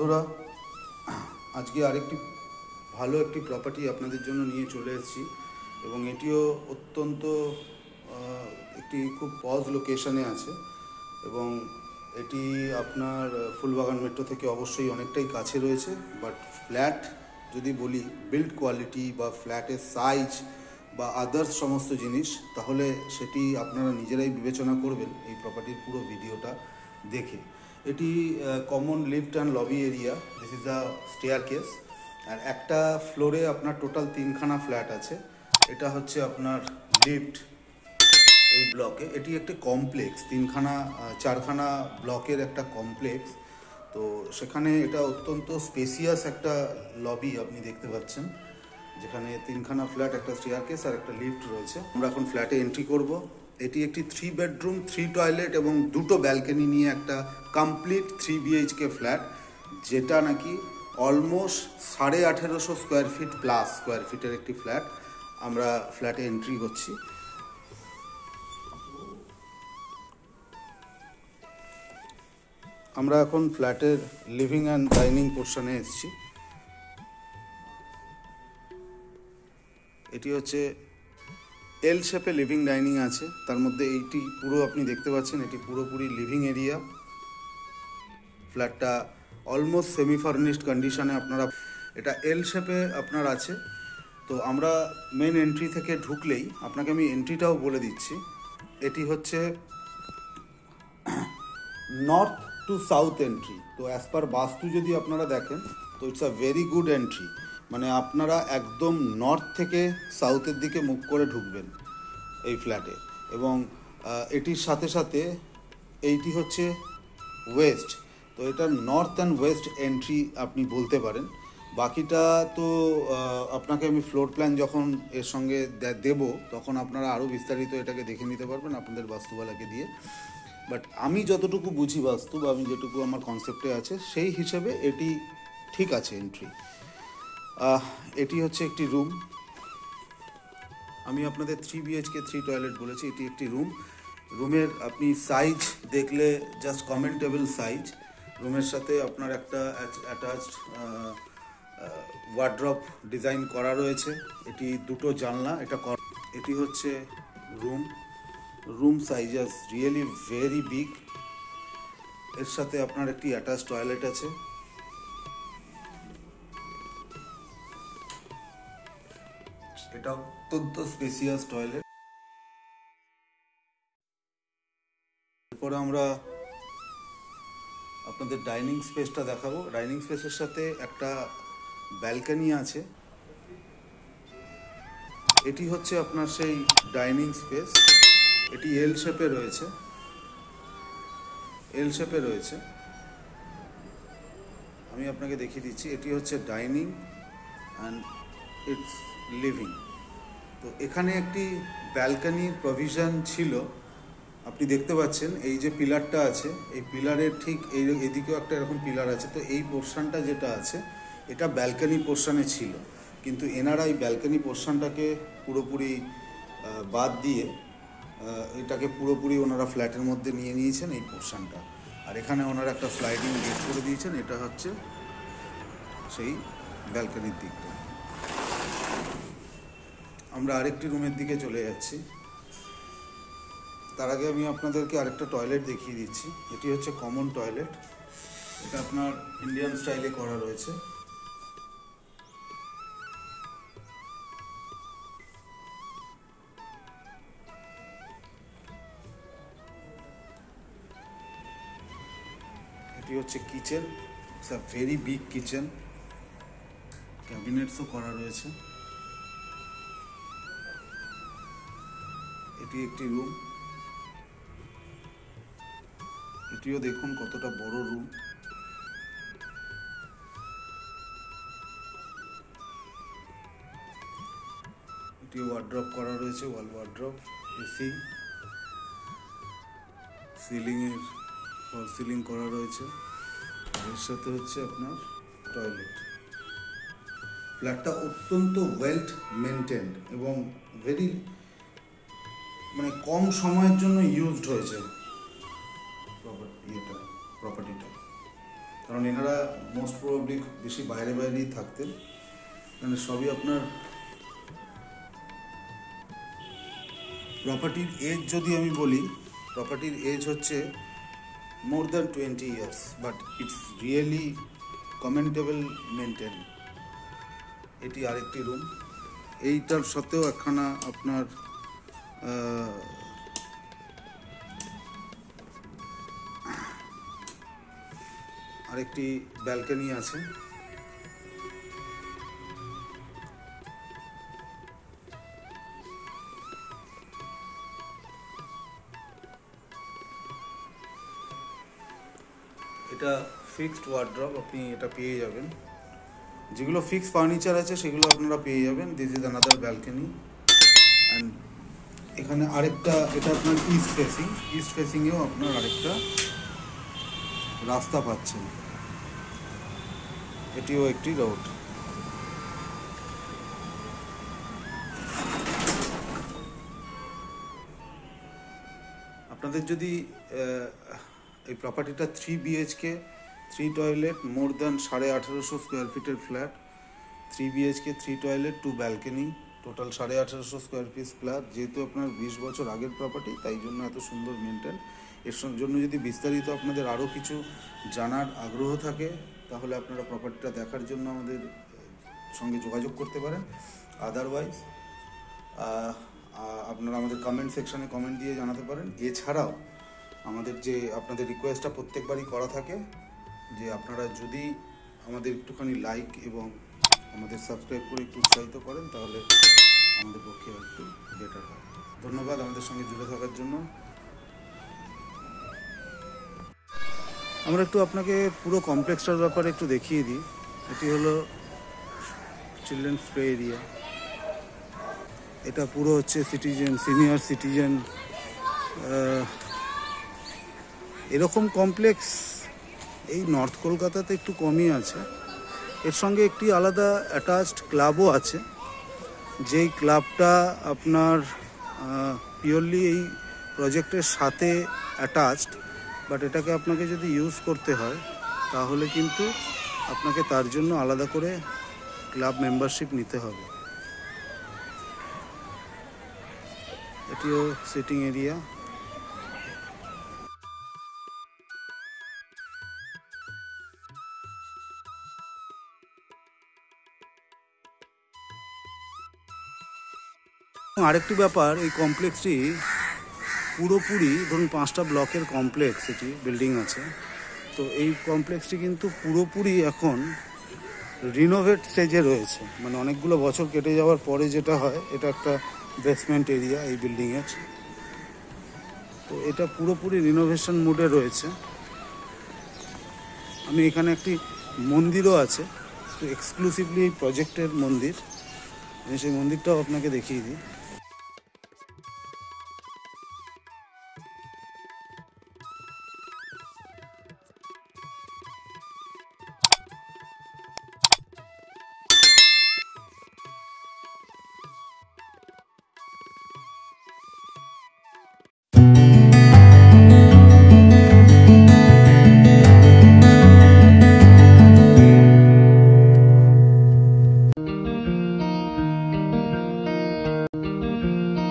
বন্ধুরা, আজকে আরেকটি ভালো একটি প্রপার্টি আপনাদের জন্য নিয়ে চলে এসেছি এবং এটিও অত্যন্ত একটি খুব পজ লোকেশনে আছে এবং এটি আপনার ফুলবাগান মেট্রো থেকে অবশ্যই অনেকটাই কাছে রয়েছে। বাট ফ্ল্যাট যদি বলি, বিল্ড কোয়ালিটি বা ফ্ল্যাটের সাইজ বা আদার্স সমস্ত জিনিস, তাহলে সেটি আপনারা নিজেরাই বিবেচনা করবেন এই প্রপার্টির পুরো ভিডিওটা দেখে। এটি common lift and lobby area, this is the staircase. আর একটা ফ্লোরে আপনার টোটাল 3খানা ফ্ল্যাট আছে। এটা হচ্ছে আপনার লিফট এই ব্লকে। এটি একটি কমপ্লেক্স, 4খানা ব্লকের একটা কমপ্লেক্স। তো সেখানে এটা অত্যন্ত স্পেসিয়াস একটা লবি আপনি দেখতে পাচ্ছেন, যেখানে 3খানা ফ্ল্যাট, একটা স্টেয়ার কেস আর একটা লিফট রয়েছে। আমরা এখন ফ্ল্যাটে এন্ট্রি করব। এটি একটি 3 বেডরুম 3 টয়লেট এবং 2টো ব্যালকনি নিয়ে একটা কমপ্লিট 3 BHK ফ্ল্যাট, যেটা নাকি almost 1850 square fit plus square ফিটের একটি ফ্ল্যাট। আমরা ফ্ল্যাটে এন্ট্রি করছি। আমরা এখন ফ্ল্যাটের লিভিং অ্যান্ড ডাইনিং পোর্শনে এসেছি। এটি হচ্ছে এল শেপে লিভিং ডাইনিং আছে, তার মধ্যে এইটি পুরো আপনি দেখতে পাচ্ছেন, এটি পুরোপুরি লিভিং এরিয়া। ফ্ল্যাটটা অলমোস্ট সেমি ফার্নিশড কন্ডিশনে আপনারা, এটা এল শেপে আপনার আছে। তো আমরা মেন এন্ট্রি থেকে ঢুকলেই আপনাকে আমি এন্ট্রিটাও বলে দিচ্ছি। এটি হচ্ছে নর্থ টু সাউথ এন্ট্রি। তো অ্যাজ পার বাস্তু যদি আপনারা দেখেন, তো it's a very good entry. মানে আপনারা একদম নর্থ থেকে সাউথের দিকে মুখ করে ঢুকবেন এই ফ্ল্যাটে। এবং এটির সাথে সাথে এইটি হচ্ছে ওয়েস্ট। তো এটা নর্থ অ্যান্ড ওয়েস্ট এন্ট্রি আপনি বলতে পারেন। বাকিটা তো আপনাকে আমি ফ্লোর প্ল্যান যখন এর সঙ্গে দেব, তখন আপনারা আরও বিস্তারিত এটাকে দেখে নিতে পারবেন আপনাদের বাস্তুবালাকে দিয়ে। বাট আমি যতটুকু বুঝি বাস্তু, বা আমি যেটুকু আমার কনসেপ্টে আছে, সেই হিসেবে এটি ঠিক আছে এন্ট্রি। এটি হচ্ছে একটি রুম। আমি আপনাদের 3 BHK 3 টয়লেট বলেছি, এটি একটি রুম। রুমের আপনি সাইজ দেখলে জাস্ট কমেন্টেবল সাইজ। রুমের সাথে আপনার একটা অ্যাটাচড ওয়ার্ড্রপ ডিজাইন করা রয়েছে। এটি 2টো জানলা। এটি হচ্ছে room size is really very big. এর সাথে আপনার একটি অ্যাটাচ টয়লেট আছে। এটা অত্যন্ত স্পেসিয়াস টয়লেট। এরপরে আমরা আপনাদের ডাইনিং স্পেসটা দেখাবো। ডাইনিং স্পেসের সাথে একটা ব্যালকনি আছে। এটি হচ্ছে আপনার সেই ডাইনিং স্পেস। এটি এল শেপে রয়েছে। আমি আপনাকে দেখিয়ে দিচ্ছি। এটি হচ্ছে ডাইনিং অ্যান্ড ইটস লিভিং। তো এখানে একটি ব্যালকনির প্রভিশন ছিল, আপনি দেখতে পাচ্ছেন। এই যে পিলারটা আছে, এই পিলারের ঠিক এদিকেও একটা এরকম পিলার আছে। তো এই পোর্শনটা যেটা আছে, এটা ব্যালকনি পোর্শনে ছিল, কিন্তু এনারা এই ব্যালকনি পোর্শনটাকে পুরোপুরি বাদ দিয়ে এটাকে পুরোপুরি ওনারা ফ্ল্যাটের মধ্যে নিয়ে নিয়েছেন এই পোর্শনটা। আর এখানে ওনারা একটা স্লাইডিং গেট করে দিয়েছেন। এটা হচ্ছে সেই ব্যালকনির দিকটা। আমরা আরেকটি রুমের দিকে চলে যাচ্ছি। তার আগে আমি আপনাদেরকে আরেকটা টয়লেট দেখিয়ে দিচ্ছি। এটি হচ্ছে কমন টয়লেট। এটা আপনার ইন্ডিয়ান স্টাইলে করা রয়েছে। এটি হচ্ছে kitchen. It's a very big kitchen. ক্যাবিনেটসও করা রয়েছে। এটি একটি রুম। এটিও দেখুন কতটা বড় রুম। এটি ওয়ার্ড্রপ করা রয়েছে, ওয়াল ওয়ার্ড্রপ, এসি, সিলিং করা রয়েছে। এর সাথে হচ্ছে আপনার টয়লেট। ফ্ল্যাটটা অত্যন্ত ওয়েল মেনটেন্ড এবং ভেরি কম সময়ের জন্য ইউজড হয়েছে প্রপার্টিটা। কারণ এনারা মোস্ট প্রবাবলি বেশি বাইরেই থাকতেন। মানে সবই আপনার প্রপার্টির এজ যদি আমি বলি, প্রপার্টির এজ হচ্ছে more than 20 years, but it's really commendable maintain. এটি আরেকটি রুম, এইটার সাথেও একখানা আপনার আরেকটি ব্যালকনি আছে। এটা ফিক্সড ওয়ার্ড্রপ, আপনি এটা পেয়ে যাবেন। যেগুলো ফিক্সড ফার্নিচার আছে সেগুলো আপনারা পেয়ে যাবেন। This is another balcony. And এখানে আরেকটা, এটা আপনার ইস্ট ফেসিংয়েও আপনার আরেকটা রাস্তা পাচ্ছেন। এটিও একটি রোড। আপনাদের যদি এই প্রপার্টিটা 3 BHK 3 toilet, more than 1850 square ফিটের flat, 3 BHK 3 toilet 2 balcony, total 1850 square feet flat. যেহেতু আপনার 20 বছর আগের প্রপার্টি, তাই জন্য এত সুন্দর মেনটেন। এর জন্য যদি বিস্তারিত আপনাদের আরও কিছু জানার আগ্রহ থাকে, তাহলে আপনারা প্রপার্টিটা দেখার জন্য আমাদের সঙ্গে যোগাযোগ করতে পারেন। আদারওয়াইজ আপনারা আমাদের কমেন্ট সেকশানে কমেন্ট দিয়ে জানাতে পারেন। এছাড়াও আমাদের যে আপনাদের রিকোয়েস্টটা প্রত্যেকবারই করা থাকে, যে আপনারা যদি আমাদের একটুখানি লাইক এবং আমাদের সাবস্ক্রাইব করে একটু উৎসাহিত করেন, তাহলে আমাদের পক্ষে একটু বেটার হয়। ধন্যবাদ আমাদের সঙ্গে জুড়ে থাকার জন্য। আমরা একটু আপনাকে পুরো কমপ্লেক্সটার ব্যাপারে একটু দেখিয়ে দিই। এটি হলো চিলড্রেন্স প্লে এরিয়া। এটা পুরো হচ্ছে সিনিয়র সিটিজেন এরকম কমপ্লেক্স এই নর্থ কলকাতাতে একটু কমই আছে। এর সঙ্গে একটি আলাদা অ্যাটাচড ক্লাবও আছে, যেই ক্লাবটা আপনার পিওরলি এই প্রজেক্টের সাথে অ্যাটাচড, বাট এটাকে আপনাকে যদি ইউজ করতে হয় তাহলে কিন্তু আপনাকে তার জন্য আলাদা করে ক্লাব মেম্বারশিপ নিতে হবে। এটিও সিটিং এরিয়া। আরেকটি ব্যাপার, এই কমপ্লেক্সটি পুরোপুরি ধরুন 5টা ব্লকের কমপ্লেক্স, এটি বিল্ডিং আছে। তো এই কমপ্লেক্সটি কিন্তু পুরোপুরি এখন রিনোভেট স্টেজে রয়েছে। মানে অনেকগুলো বছর কেটে যাওয়ার পরে যেটা হয়, এটা একটা বেসমেন্ট এরিয়া এই বিল্ডিংয়ের। তো এটা পুরোপুরি রিনোভেশন মোডে রয়েছে। আমি এখানে একটি মন্দিরও আছে, তো এক্সক্লুসিভলি এই প্রজেক্টের মন্দির। আমি সেই মন্দিরটাও আপনাকে দেখিয়ে দিই।